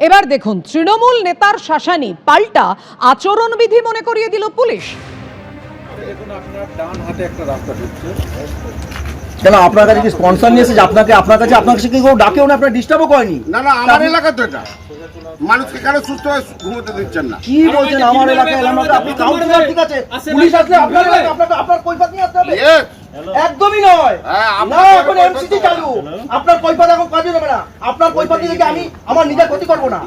এবার দেখুন তৃণমূল নেতার শাসানি পাল্টা আচরণবিধি মনে করিয়ে দিল পুলিশ। দেখুন আপনার ডান হাতে একটা রাস্তা ঢুকছে। কেন আপনার কাছে কি স্পন্সর নিয়ে এসেছে? আপনার কাছে কি কেউ ডাকেও না, আপনার ডিস্টার্বও করেনি? না না, আমার এলাকা তো এটা। মানুষকে কেন সুস্থ হয়ে ঘুমোতে দিচ্ছেন না? কি বলছেন? আমার এলাকায় আপনি কাউন্সিলর, ঠিক আছে, পুলিশ আসলে আপনার এলাকায় আপনার কৈফিয়ত নিয়ে আসতে হবে? Yes! একদমই নয়। হ্যাঁ, না, এখন এমসিসি চালু। আপনার কৈফিয়ত এখন কাজে দেবে না। আপনার কৈফিয়ত থেকে আমি আমার নিজের ক্ষতি করব না।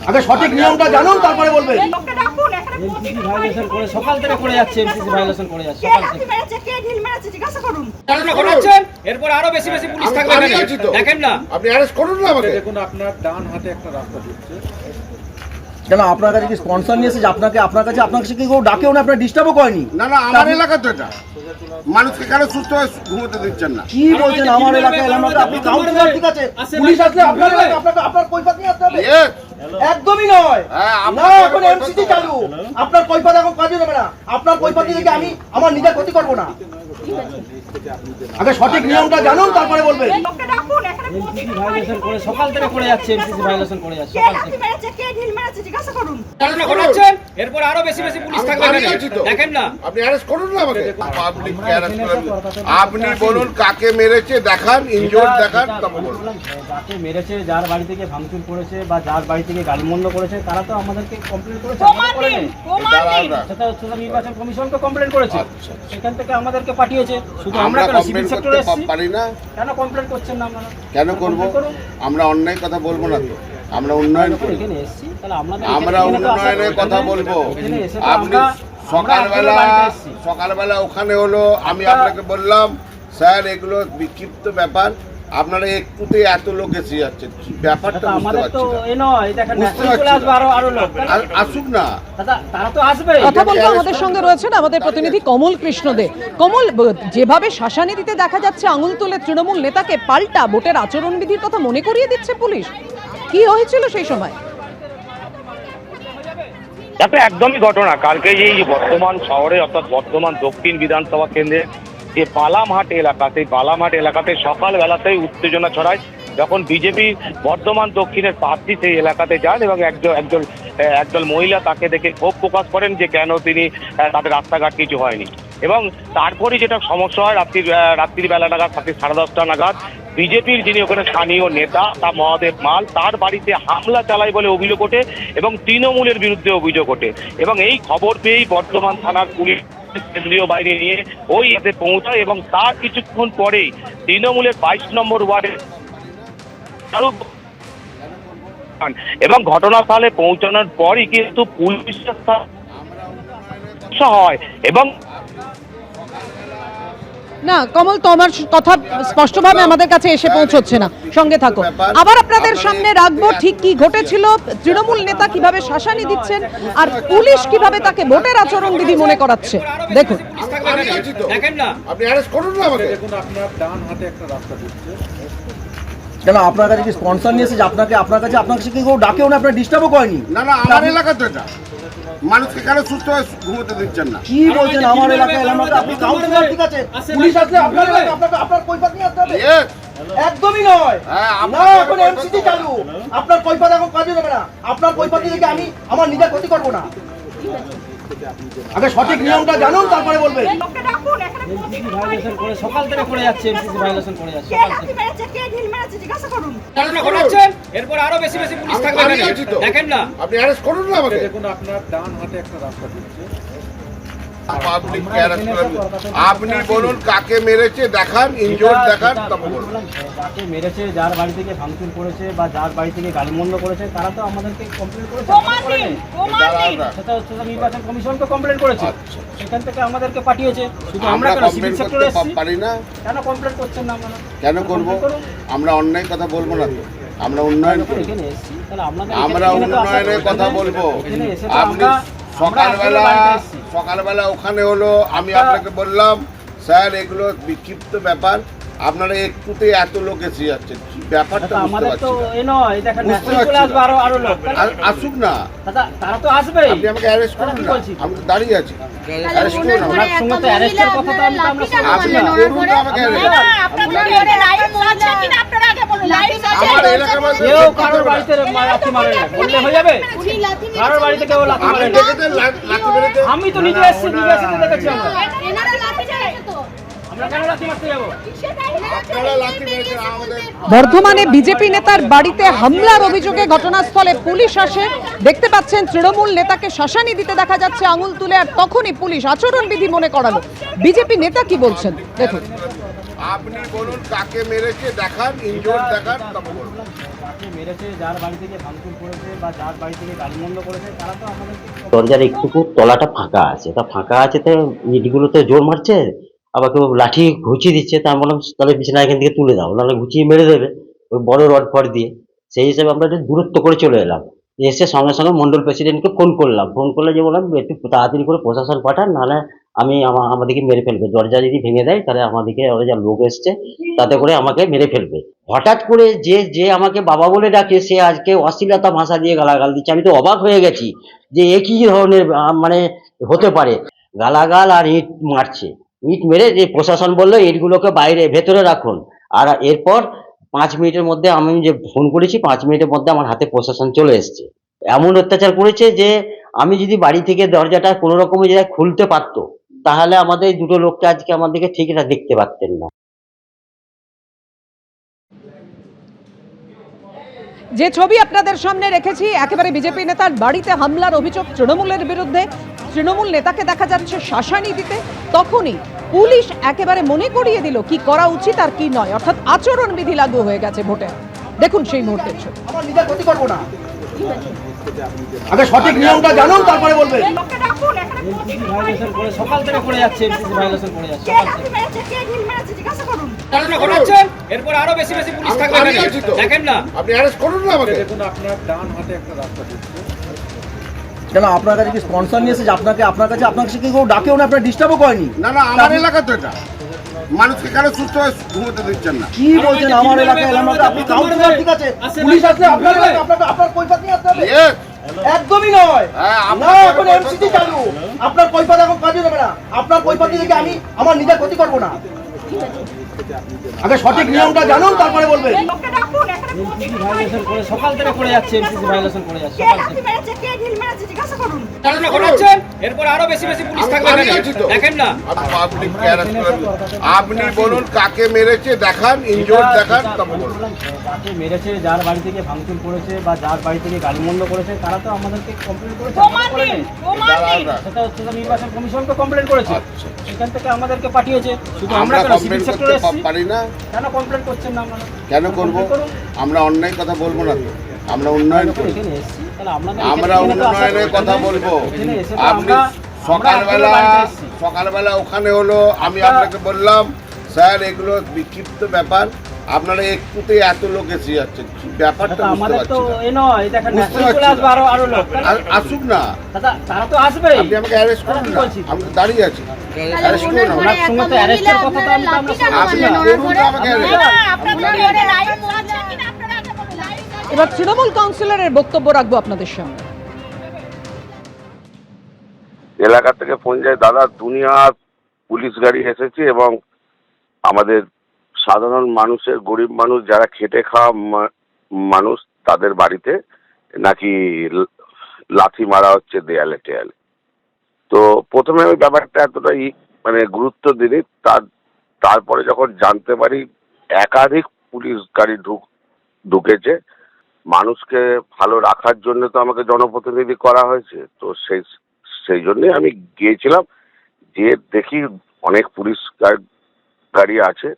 আগে সঠিক নিয়মটা জানুন, তারপরে বলবেন। এমসিসি ভায়োলেশন করে সকাল থেকে করে যাচ্ছে, এমসিসি ভায়োলেশন করে যাচ্ছে সকাল থেকে। কে ঢিল মেরেছে জিজ্ঞাসা করুন। ঘটনা ঘটাচ্ছেন, এরপর আরো বেশি বেশি পুলিশ থাকবে আমি এখানে। আছি তো। দেখেন না, আপনি অ্যারেস্ট করুন না আমাকে। দেখুন আপনার ডান হাতে একটা রাস্তা ঢুকছে। কেন আপনার কাছে কি স্পন্সর নিয়ে এসেছে? আপনার কাছে কি কেউ ডাকেও না, আপনার ডিস্টার্বও করেনি? না না, আমার এলাকা তো এটা। মানুষকে কেন সুস্থ হয়ে ঘুমোতে দিচ্ছেন না? কি বলছেন? আমার এলাকায় আপনি কাউন্সিলর, ঠিক আছে, পুলিশ আসলে আপনার এলাকায় আপনার কৈফিয়ত নিয়ে আসতে হবে? Yes! একদমই নয়। হ্যাঁ, না, এখন এমসিসি চালু। আপনার কৈফিয়ত এখন কাজে দেবে না। আপনার কৈফিয়ত থেকে আমি আমার নিজের ক্ষতি করব না। আগে সঠিক নিয়মটা জানুন, তারপরে বলবেন। লোকটা ডাকুন, এখানে এমসিসি ভায়োলেশন করে সকাল থেকে করে যাচ্ছে, এমসিসি ভায়োলেশন করে যাচ্ছে কে সকাল লাঠি থেকে। মেরেছে কে ঢিল মেরেছে জিজ্ঞাসা করুন। ঘটনা ঘটাচ্ছেন, এরপর আরো বেশি বেশি পুলিশ থাকবে আমি এখানে। আছি তো। দেখেন না, আপনি অ্যারেস্ট করুন না আমাকে। পাবলিক অ্যারেস্ট করুন। আপনি বলুন কাকে মেরেছে, দেখান, ইনজোর্ড দেখান, তবে বলুন। যাকে মেরেছে, যার বাড়ি থেকে ভাঙচুর করেছে বা যার বাড়ি থেকে গালিমন্দ করেছে, তারা তো আমাদেরকে কমপ্লেন করেছে, আমরা প্রমাণ করেনি। দিন, প্রমাণ দিন। সেটা হচ্ছে নির্বাচন কমিশনকে কমপ্লেন করেছে, সেখান থেকে আমাদেরকে পাঠিয়েছে। শুধু আমরা আমরা কেন কমপ্লেন সিভিল করতে সেক্টরে এসেছি, পারি না। কেন কমপ্লেন করছেন না আপনারা? কেন করব? কমপ্লেন করুন। আমরা অন্যায় কথা বলবো না তো। আমরা উন্নয়ন যখন করি। এখানে এসেছি, তাহলে আমরা এখানে তো উন্নয়নের আসার- কথা বলবো। এখানে এসে তো আপনি আমরা বাড়িতে এসেছি। সকালবেলা ওখানে হলো, আমি আপনাকে বললাম স্যার এগুলো বিক্ষিপ্ত ব্যাপার, আপনারা একটুতে এত লোক এসে যাচ্ছেন, কি ব্যাপারটা দাদা, বুঝতে আমাদের তো পারছি না। এ নয়, দেখেন বুঝতে ন্যাশনাল চলে পারছি আসবে আরো লোক। আসুক না। দাদা, তারা তো আসবে। কথা বলবো, আমাদের সঙ্গে রয়েছেন আমাদের প্রতিনিধি কমল কৃষ্ণ দে। কমল, যেভাবে শাসানি দিতে দেখা যাচ্ছে আঙুল তুলে তৃণমূল নেতাকে, পাল্টা ভোটের আচরণবিধির কথা মনে করিয়ে দিচ্ছে পুলিশ। কি হয়েছিল সেই সময়? দেখো, একদমই ঘটনা কালকে যে এই বর্ধমান শহরে অর্থাৎ বর্ধমান দক্ষিণ বিধানসভা কেন্দ্রে যে বালামহাট এলাকা, সেই বালামহাট এলাকাতে সকালবেলাতেই উত্তেজনা ছড়ায় যখন বিজেপি বর্ধমান দক্ষিণের প্রার্থী সেই এলাকাতে যান এবং একজন মহিলা তাকে দেখে ক্ষোভ প্রকাশ করেন যে কেন তিনি তাদের রাস্তাঘাট কিছু হয়নি। এবং তারপরে যেটা সমস্যা হয় রাত্রিবেলা নাগাদ 10:30 নাগাদ বিজেপির যিনি ওখানে স্থানীয় নেতা তা মহাদেব মাল, তার বাড়িতে হামলা চালায় বলে অভিযোগ ওঠে এবং তৃণমূলের বিরুদ্ধে অভিযোগ ওঠে। এবং এই খবর পেয়েই বর্ধমান থানার পুলিশ কেন্দ্রীয় বাহিনী নিয়ে ওই এতে পৌঁছায় এবং তার কিছুক্ষণ পরেই তৃণমূলের 22 নম্বর ওয়ার্ডে এবং ঘটনাস্থলে পৌঁছানোর পরই কিন্তু পুলিশের হয় এবং না কমল, তোমার কথা স্পষ্টভাবে আমাদের কাছে এসে পৌঁছচ্ছে না, সঙ্গে থাকো। আবার আপনাদের সামনে রাখবো ঠিক কি ঘটেছিল, তৃণমূল নেতা কিভাবে শাসানি দিচ্ছেন আর পুলিশ কিভাবে তাকে ভোটের আচরণবিধি মনে করাচ্ছে। দেখুন, আমি আছি তো। দেখেন না, আপনি অ্যারেস্ট করুন না আমাকে। দেখুন আপনার ডান হাতে একটা রাস্তা ঢুকছে। কেন আপনার কাছে কি স্পন্সর নিয়ে এসেছে? আপনার কাছে কি কেউ ডাকেও না, আপনার ডিস্টার্বও করেনি? না না, আমার এলাকা তো এটা। মানুষকে কেন সুস্থ হয়ে ঘুমোতে দিচ্ছেন না? কি বলছেন? আমার এলাকায় আপনি কাউন্সিলর, ঠিক আছে, পুলিশ আসলে আপনার এলাকায় আপনার কৈফিয়ত নিয়ে আসতে হবে? Yes! একদমই নয়। হ্যাঁ, না, এখন এমসিসি চালু। আপনার কৈফিয়ত এখন কাজে দেবে না। আপনার কৈফিয়ত থেকে আমি আমার নিজের ক্ষতি করব না। আগে সঠিক নিয়মটা জানুন, তারপরে বলবেন। লোকটা ডাকুন, এখানে এমসিসি ভায়োলেশন করে সকাল থেকে করে যাচ্ছে, এমসিসি ভায়োলেশন করে যাচ্ছে কে সকাল লাঠি থেকে। মেরেছে কে ঢিল মেরেছে জিজ্ঞাসা করুন। ঘটনা ঘটাচ্ছেন, এরপর আরো বেশি বেশি পুলিশ থাকবে আমি এখানে। আছি তো। দেখেন না, আপনি অ্যারেস্ট করুন না আমাকে। দেখুন আপনার ডান হাতে একটা রাস্তা ঢুকছে। পাবলিক অ্যারেস্ট করুন। আপনি বলুন কাকে মেরেছে, দেখান, ইনজোর্ড দেখান, তবে বলুন। যাকে মেরেছে, যার বাড়ি থেকে ভাঙচুর করেছে বা যার বাড়ি থেকে গালিমন্দ করেছে, তারা তো আমাদেরকে কমপ্লেন করেছে, প্রমাণ আমরা দিন, করেনি। প্রমাণ দিন। সেটা হচ্ছে নির্বাচন কমিশনকে কমপ্লেন করেছে, সেখান থেকে আমাদেরকে পাঠিয়েছে। শুধু আমরা আমরা কেন কমপ্লেন সিভিল সেক্টরে করতে এসেছি, পারি না। কেন কমপ্লেন করছেন না আপনারা? কেন করব? কমপ্লেন করুন। আমরা অন্যায় কথা বলবো না তো। আমরা উন্নয়ন যখন করি। এখানে এসেছি, তাহলে আমরা এখানে তো আসার- উন্নয়নের কথা বলবো। এখানে এসে তো আপনি সকালবেলা ওখানে হলো, আমি আপনাকে বললাম স্যার এগুলো বিক্ষিপ্ত ব্যাপার, আপনারা একটুতে এত লোক এসে যাচ্ছেন কি ব্যাপারটা দাদা, বুঝতে আমাদের পারছি তো না। এ নয়, দেখেন বুঝতে না, চলে পারছি আসবে না। আরো লোক। আসুক না, দাদা, তারা তো আসবেই। আপনি আমাকে অ্যারেস্ট করুন কি না, বলছি? আমি তো দাঁড়িয়ে আছি। অ্যারেস্ট করুন না। ওনার সঙ্গে তো অ্যারেস্টের কথা তো আমরা আপনি শুনছি না। করুন না আমাকে arrest। না, আপনাদের ঘরে লাইট আছে কিনা আপনারা আগে বলুন। লাইট আছে? আমার এলাকার মানুষ কেউ দেখতে কারোর পাবে না। বাড়িতে লাথি মারে না, বললে হয়ে যাবে? কারোর বাড়িতে কেউ লাথি আপনি মারে না। দেখেছেন লাঠি মেরেছে? আমি তো নিজে এসেছি, নিজে এসে তো দেখেছি আমরা। এনারা লাঠি চালাচ্ছে তো। আমরা কেন লাথি মারতে যাবো? আপনারা লাঠি মেরেছেন আমাদের। বর্ধমানে বিজেপি নেতার বাড়িতে হামলার অভিযোগে ঘটনাস্থলে পুলিশ আসে। দেখতে পাচ্ছেন তৃণমূল নেতাকে শাসানি দিতে দেখা যাচ্ছে আঙুল তুলে, আর তখনই পুলিশ আচরণবিধি মনে করালো। বিজেপি নেতা কি বলছেন দেখুন। আপনি বলুন কাকে মেরেছে দেখান, ইনজোর দেখান, তবে বলুন। যাকে মেরেছে, যার বাড়ি থেকে ভাঙচুর করেছে বা যার বাড়ি থেকে গাড়িমন্দ করেছে, তারা তো আমাদেরকে দরজার একটুকু তলাটা ফাঁকা আছে, তা ফাঁকা আছে তো ইটগুলো তো জোর মারছে, আবার কেউ লাঠি ঘুচিয়ে দিচ্ছে, তা আমি বললাম তাহলে বিছানা এখান থেকে তুলে দাও, নাহলে ঘুচিয়ে মেরে দেবে ওই বড় রড ফড দিয়ে। সেই হিসাবে আমরা একটু দূরত্ব করে চলে এলাম। এসে সঙ্গে সঙ্গে মন্ডল প্রেসিডেন্টকে ফোন করলাম, ফোন করলে যে বললাম একটু তাড়াতাড়ি করে প্রশাসন পাঠান, নাহলে আমি আমাদেরকে মেরে ফেলবে, দরজা যদি ভেঙে দেয় তাহলে আমাদেরকে ওরা যা লোক এসছে তাতে করে আমাকে মেরে ফেলবে। হঠাৎ করে যে আমাকে বাবা বলে ডাকে সে আজকে অশ্লীলতা ভাষা দিয়ে গালাগাল দিচ্ছে। আমি তো অবাক হয়ে গেছি যে এ কি ধরনের মানে হতে পারে। গালাগাল আর ইট মারছে, ইট মেরে যে প্রশাসন বললো ইটগুলোকে বাইরে ভেতরে রাখুন। আর এরপর 5 মিনিটের মধ্যে আমি যে ফোন করেছি 5 মিনিটের মধ্যে আমার হাতে প্রশাসন চলে এসছে। এমন অত্যাচার করেছে যে আমি যদি বাড়ি থেকে দরজাটা কোনো রকমের জায়গায় খুলতে পারতো তাহলে আমাদের দুটো লোককে আজকে আমাদেরকে ঠিক এটা দেখতে পারতেন না। যে ছবি আপনাদের সামনে রেখেছি, একেবারে বিজেপি নেতার বাড়িতে হামলার অভিযোগ তৃণমূলের বিরুদ্ধে। তৃণমূল নেতাকে দেখা যাচ্ছে শাসানি দিতে, তখনই পুলিশ একেবারে মনে করিয়ে দিল কি করা উচিত আর কি নয়, অর্থাৎ আচরণবিধি লাগু হয়ে গেছে ভোটে। দেখুন সেই মুহূর্তের ছবি। আমার নিজের ক্ষতি করবো না, আগে সঠিক নিয়মটা জানুন তারপরে বলবেন। লোককে ডাকুন, এখানে প্রতিদিন ভায়োলেশন করে সকাল থেকে করে যাচ্ছে, এমসিসি ভায়োলেশন করে যাচ্ছে কে সকাল লাঠি থেকে। মেরেছে, কে ঢিল মেরেছে জিজ্ঞাসা করুন। ঘটনা ঘটাচ্ছেন, এরপর আরো বেশি বেশি পুলিশ থাকবে আমি এখানে। আছি তো। দেখেন না, আপনি অ্যারেস্ট করুন না আমাকে। দেখুন আপনার ডান হাতে একটা রাস্তা ঢুকছে। কেন আপনার কাছে কি স্পন্সর নিয়ে এসেছে? আপনার কাছে কি কেউ ডাকেও না, আপনার ডিস্টার্বও করেনি? না না, আমার এলাকা তো এটা। মানুষকে কেন সুস্থ হয়ে ঘুমোতে দিচ্ছেন না? কি বলছেন আমার এলাকায় এলাম না? আপনি কাউন্সিলর, ঠিক আছে, পুলিশ আসলে আপনার এলাকায় আপনার কৈফিয়ত নিয়ে আসতে হবে। Yes, একদমই নয়। হ্যাঁ, না, আপনার এখন কৈফিয়ত এমসিসি তো চালু, আপনার কৈফিয়ত এখন কাজে দেবে না। আপনার কৈফিয়ত থেকে আমি আমার নিজের ক্ষতি করবো না। আগে সঠিক নিয়মটা জানুন তারপরে বলবেন। লোককে ডাকুন, এখানে প্রতিদিন ভায়োলেশন করে সকাল থেকে করে যাচ্ছে, এমসিসি ভায়োলেশন করে যাচ্ছে কে সকাল লাঠি থেকে। মেরেছে, কে ঢিল মেরেছে জিজ্ঞাসা করুন। ঘটনা ঘটাচ্ছেন, এরপর আরো বেশি বেশি পুলিশ থাকবে আমি এখানে। আছি তো। দেখেন না, আপনি arrest করেন। আপনি বলুন কাকে মেরেছে দেখান, ইনজোর দেখান, তবে বলুন। যাকে মেরেছে, যার বাড়ি থেকে ভাঙচুর করেছে বা যার বাড়ি থেকে গাড়িমন্দ করেছে, তারা তো আমাদেরকে কমপ্লেন করেছে, প্রমাণ আমরা করিনি। দিন, প্রমাণ দিন। সেটা হচ্ছে যে নির্বাচন কমিশনকে কমপ্লেন করেছে, সেখান থেকে আমাদেরকে পাঠিয়েছে। শুধু আমরা আমরা কেন কমপ্লেন সিভিল করতে সেক্টরে এসেছি, পারি না। কেন কমপ্লেন করছেন না আপনারা? কেন করব? Complain করুন। আমরা অন্যায় কথা বলবো না তো, আমরা উন্নয়ন যখন করি। এখানে এসেছি, তাহলে আপনাদের আমরা এখানে তো আসার উন্নয়নের কথা বলবো। এখানে এসে তো আপনি আমরা সকালবেলা ওখানে হলো, আমি আপনাকে বললাম স্যার এগুলো বিক্ষিপ্ত ব্যাপার, আপনারা একটুতে এত লোক এসে যাচ্ছেন কি ব্যাপারটা দাদা, বুঝতে আমাদের তো পারছি না। এ নয়, দেখেন না, বুঝতে চলে পারছি আসবে না। আরো লোক। আসুক না, দাদা, তারা তো আসবেই। আপনি আমাকে অ্যারেস্ট করুন কি না, বলছি? আমি তো দাঁড়িয়ে আছি। অ্যারেস্ট করুন না। ওনার সঙ্গে তো অ্যারেস্টের কথা তো আমরা আপনি শুনছি না। করুন না আমাকে arrest। না, আপনাদের ঘরে লাইট আছে কিনা আপনারা আগে বলুন। লাইট আছে? এবার তৃণমূল কাউন্সিলরের বক্তব্য রাখবো আপনাদের সামনে। এলাকা থেকে ফোন যায়, দাদা দুনিয়ার পুলিশ গাড়ি এসেছে এবং আমাদের সাধারণ মানুষের, গরিব মানুষ যারা খেটে খাওয়া মানুষ, তাদের বাড়িতে নাকি লাথি মারা হচ্ছে দেয়ালে টেয়ালে। তো প্রথমে ওই ব্যাপারটা এতটা মানে গুরুত্ব দিইনি, তারপরে যখন জানতে পারি একাধিক পুলিশ গাড়ি ঢুকেছে, মানুষকে ভালো রাখার জন্য তো আমাকে জনপ্রতিনিধি করা হয়েছে, তো সেই জন্যই আমি গিয়েছিলাম, যে দেখি অনেক পুলিশ গাড়ি আছে।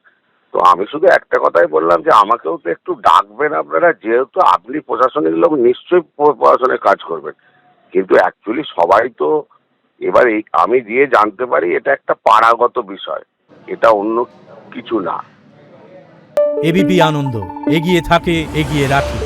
তো আমি শুধু একটা কথাই বললাম যে আমাকেও তো একটু ডাকবেন আপনারা, যেহেতু আপনি প্রশাসনিক লোক নিশ্চয়ই প্রশাসনের কাজ করবেন, কিন্তু অ্যাকচুয়ালি সবাই তো এবার আমি গিয়ে জানতে পারি এটা একটা পাড়াগত বিষয়, এটা অন্য কিছু না। এবিপি আনন্দ এগিয়ে থাকে, এগিয়ে রাখে।